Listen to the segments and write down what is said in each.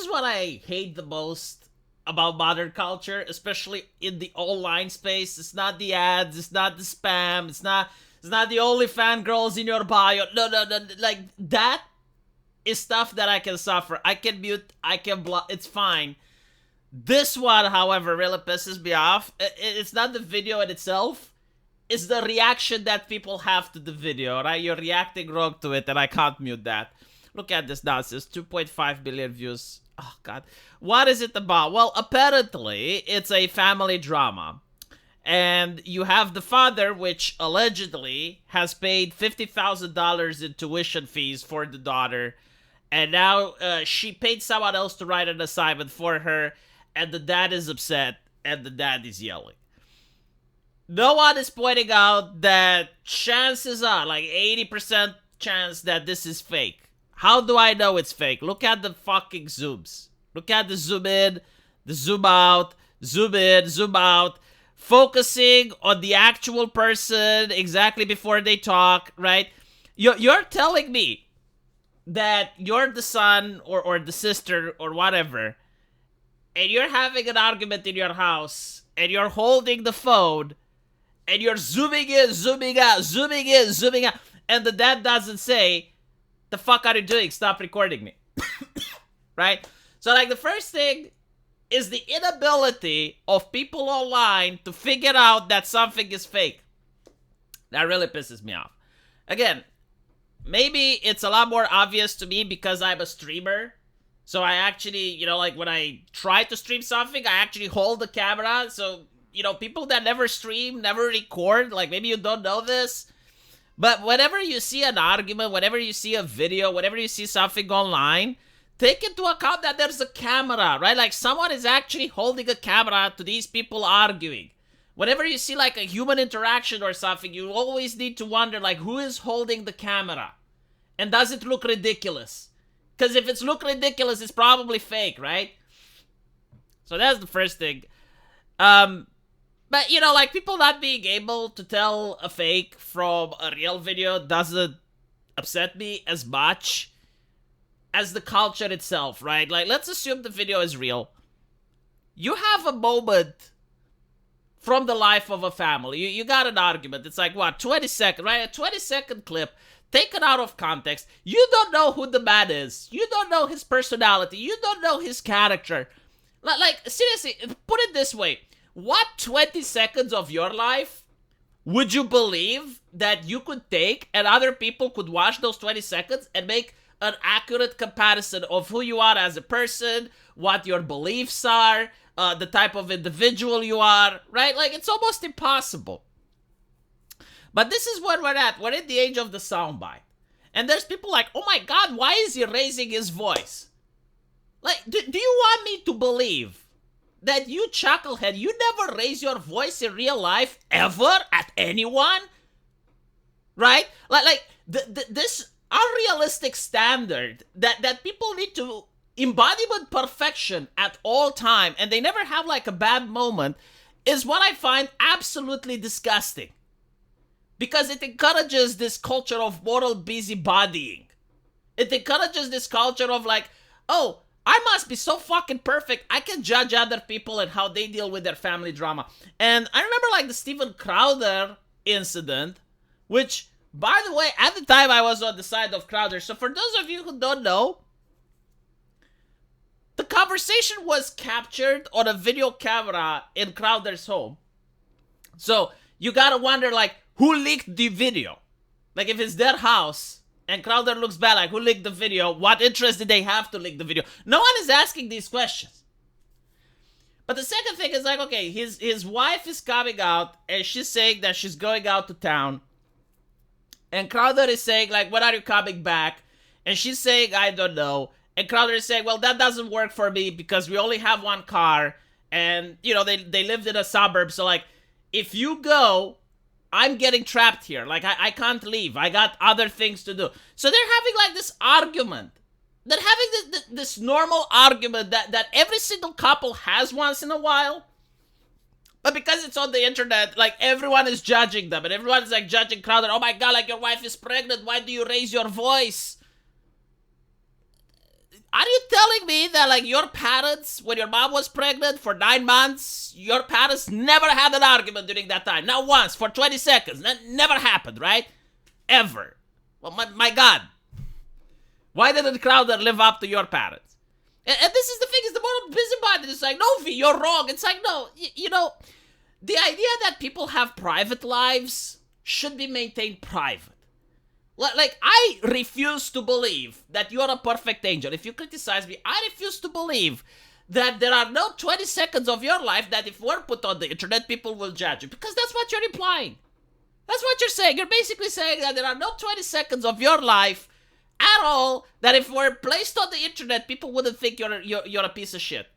what I hate the most about modern culture, especially in the online space. It's not the ads, it's not the spam, it's not the only fangirls in your bio. No. Like, that is stuff that I can suffer. I can mute, I can block, it's fine. This one, however, really pisses me off. It's not the video in itself. It's the reaction that people have to the video, right? You're reacting wrong to it, and I can't mute that. Look at this nonsense. 2.5 billion views. Oh, God. What is it about? Well, apparently, it's a family drama. And you have the father, which allegedly has paid $50,000 in tuition fees for the daughter. And now she paid someone else to write an assignment for her. And the dad is upset. And the dad is yelling. No one is pointing out that chances are, like 80% chance that this is fake. How do I know it's fake? Look at the fucking zooms. Look at the zoom in, the zoom out, zoom in, zoom out. Focusing on the actual person exactly before they talk, right? You're telling me that you're the son or the sister or whatever, and you're having an argument in your house, and you're holding the phone, and you're zooming in, zooming out, zooming in, zooming out, and the dad doesn't say, "The fuck are you doing? Stop recording me." Right? So, like, the first thing is the inability of people online to figure out that something is fake. That really pisses me off. Again, maybe it's a lot more obvious to me because I'm a streamer. So I actually, like when I try to stream something, I actually hold the camera. So, people that never stream, never record, like maybe you don't know this. But whenever you see an argument, whenever you see a video, whenever you see something online, take into account that there's a camera, right? Like someone is actually holding a camera to these people arguing. Whenever you see like a human interaction or something, you always need to wonder like who is holding the camera? And does it look ridiculous? Because if it's look ridiculous, it's probably fake, right? So that's the first thing. But, like people not being able to tell a fake from a real video doesn't upset me as much as the culture itself, right? Like, let's assume the video is real. You have a moment from the life of a family. You got an argument. It's like, what, 20 seconds, right? A 20-second clip taken out of context. You don't know who the man is. You don't know his personality. You don't know his character. Like, seriously, put it this way. What 20 seconds of your life would you believe that you could take and other people could watch those 20 seconds and make an accurate comparison of who you are as a person, what your beliefs are, the type of individual you are, right? Like, it's almost impossible. But this is where we're at. We're in the age of the soundbite. And there's people like, oh my God, why is he raising his voice? Like, do you want me to believe that you chucklehead, you never raise your voice in real life ever at anyone? Right? Like this unrealistic standard that people need to embodiment perfection at all time and they never have like a bad moment is what I find absolutely disgusting. Because it encourages this culture of moral busybodying. It encourages this culture of like, oh, I must be so fucking perfect. I can judge other people and how they deal with their family drama. And I remember like the Steven Crowder incident, which, by the way, at the time I was on the side of Crowder. So for those of you who don't know, the conversation was captured on a video camera in Crowder's home. So you gotta wonder like, who leaked the video? Like if it's their house and Crowder looks bad, like who leaked the video? What interest did they have to leak the video? No one is asking these questions. But the second thing is like, okay, his wife is coming out and she's saying that she's going out to town. And Crowder is saying like, when are you coming back? And she's saying, I don't know. And Crowder is saying, well, that doesn't work for me because we only have one car. And, they lived in a suburb. So like, if you go, I'm getting trapped here. Like, I can't leave. I got other things to do. So they're having, like, this argument. They're having this normal argument that every single couple has once in a while. But because it's on the internet, like, everyone is judging them. And everyone is, like, judging Crowder. Oh, my God, like, your wife is pregnant. Why do you raise your voice? Are you telling me that, like, your parents, when your mom was pregnant for 9 months, your parents never had an argument during that time? Not once, for 20 seconds. That never happened, right? Ever. Well, my God. Why didn't Crowder live up to your parents? And this is the thing, is the moral busybody. It's like, no, V, you're wrong. It's like, no, you know, the idea that people have private lives should be maintained private. Like, I refuse to believe that you're a perfect angel. If you criticize me, I refuse to believe that there are no 20 seconds of your life that if we're put on the internet, people will judge you. Because that's what you're implying. That's what you're saying. You're basically saying that there are no 20 seconds of your life at all that if we're placed on the internet, people wouldn't think you're a piece of shit.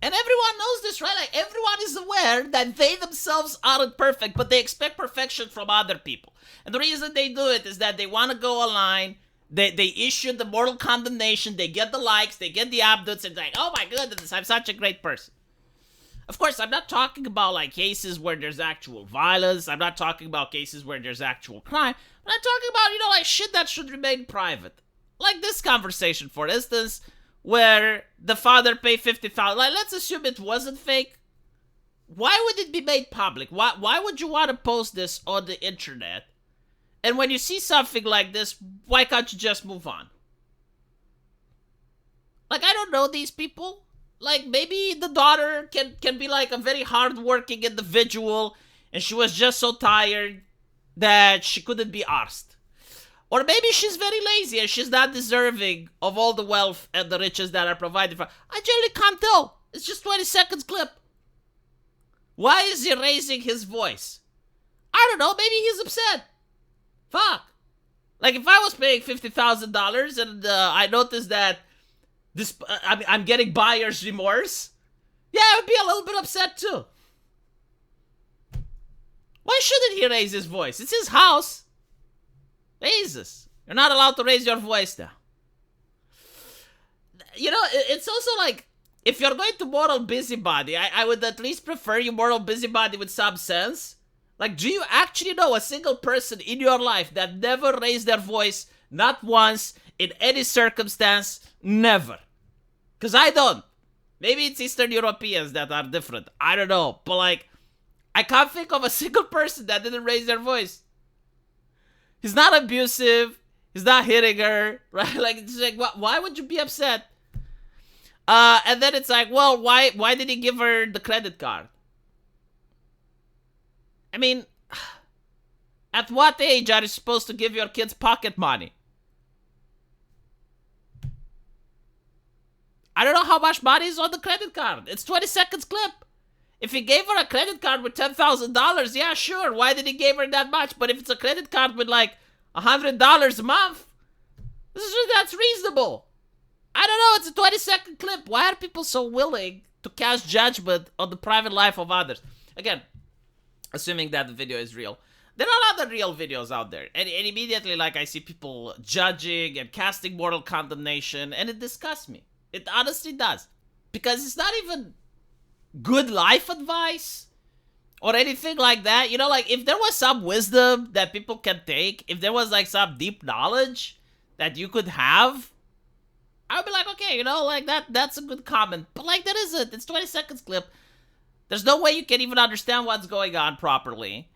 And everyone knows this, right? Like, everyone is aware that they themselves aren't perfect, but they expect perfection from other people. And the reason they do it is that they want to go online, they issue the moral condemnation, they get the likes, they get the updates, and like, oh my goodness, I'm such a great person. Of course, I'm not talking about, like, cases where there's actual violence, I'm not talking about cases where there's actual crime, but I'm talking about, you know, like, shit that should remain private. Like this conversation, for instance, where the father paid $50,000. Like, let's assume it wasn't fake. Why would it be made public? Why would you want to post this on the internet? And when you see something like this, why can't you just move on? Like, I don't know these people. Like, maybe the daughter can be like a very hardworking individual, and she was just so tired that she couldn't be arsed. Or maybe she's very lazy and she's not deserving of all the wealth and the riches that are provided for her. I generally can't tell. It's just 20 seconds clip. Why is he raising his voice? I don't know. Maybe he's upset. Fuck. Like, if I was paying $50,000 and I noticed that this, I'm getting buyer's remorse, yeah, I would be a little bit upset too. Why shouldn't he raise his voice? It's his house. Jesus, you're not allowed to raise your voice now. You know, it's also like, if you're going to moral busybody, I would at least prefer you moral busybody with some sense. Like, do you actually know a single person in your life that never raised their voice, not once, in any circumstance, never? Because I don't. Maybe it's Eastern Europeans that are different. I don't know. But, like, I can't think of a single person that didn't raise their voice. He's not abusive. He's not hitting her, right? Like, it's like, why would you be upset? And then it's like, well, why did he give her the credit card? I mean, at what age are you supposed to give your kids pocket money? I don't know how much money is on the credit card. It's 20 seconds clip. If he gave her a credit card with $10,000, yeah, sure. Why did he give her that much? But if it's a credit card with like $100 a month, that's reasonable. I don't know. It's a 20-second clip. Why are people so willing to cast judgment on the private life of others? Again, assuming that the video is real. There are other real videos out there. And immediately, like, I see people judging and casting moral condemnation, and it disgusts me. It honestly does. Because it's not even good life advice or anything like that. You know, like, if there was some wisdom that people can take, if there was like some deep knowledge that you could have, I would be like, okay, you know, like, that's a good comment. But like, that isn't. It's 20 seconds clip. There's no way you can even understand what's going on properly.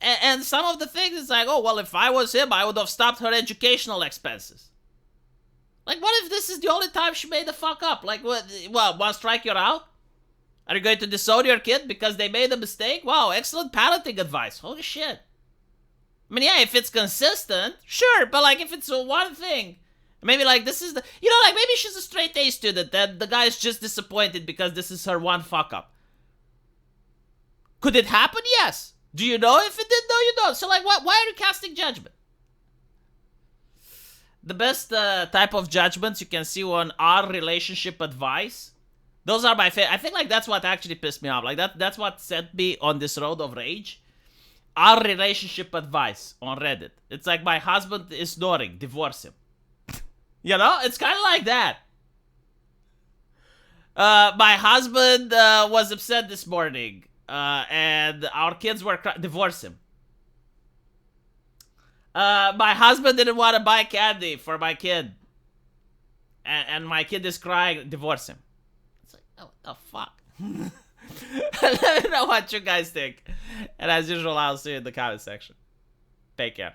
And some of the things, it's like, oh, well, if I was him, I would have stopped her educational expenses. Like, what if this is the only time she made the fuck up? Like, what, want to strike you out? Are you going to disown your kid because they made a mistake? Wow, excellent parenting advice. Holy shit. I mean, yeah, if it's consistent, sure. But, like, if it's one thing, maybe, like, this is the... You know, like, maybe she's a straight A student and the guy's just disappointed because this is her one fuck-up. Could it happen? Yes. Do you know if it did? No, you don't. So, like, why are you casting judgment? The best type of judgments you can see on our relationship advice, those are my favorite. I think, like, that's what actually pissed me off. Like, that's what sent me on this road of rage. Our relationship advice on Reddit. It's like, my husband is snoring, divorce him. You know? It's kind of like that. My husband was upset this morning. And our kids were divorce him. My husband didn't want to buy candy for my kid. and my kid is crying, divorce him. It's like, oh, what the fuck? Let me know what you guys think. And as usual, I'll see you in the comment section. Take care.